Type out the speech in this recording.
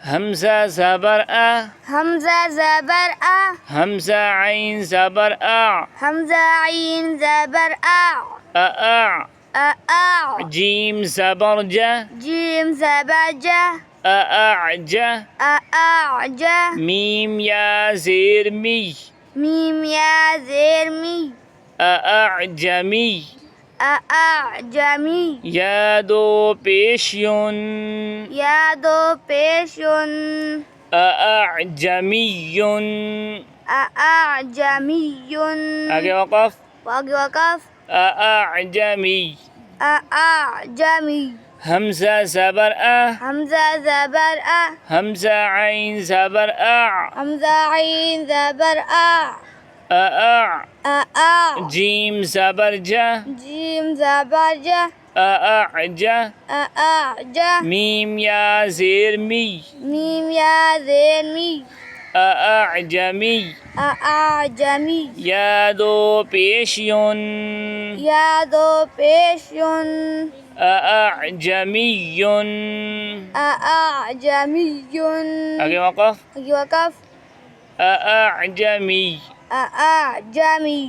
همزة زبر أ. همزة زبر أ. همزة عين زبر أع. همزة عين زبر أع. أأع. أأع. جيم زبر ج. جيم زبر ج. أأعج. أأعج. ميم يا زير مي. ميم يا زير مي. أأعجمي. أأعجمي. يا دو پیش یون. يا دو پیش یون. أأعجمي. أأعجمي. آگے وقف. وآگے وقف. أأعجمي. أأعجمي. همزة زبر أ. همزة زبر أ. همزة عين زبر أع. همزة عين زبر أع. أأع. أأع. جيم زبر ج. جيم زبر ج. أأعج. أأعج. ميم يا زير مي. ميم يا زير مي. أأعجمي. أأعجمي. يا دو پیش یون. يا دو پیش یون. أأعجمي. أأعجمي. آگے وقف. آگے وقف. أأعجمي. أأعجمي.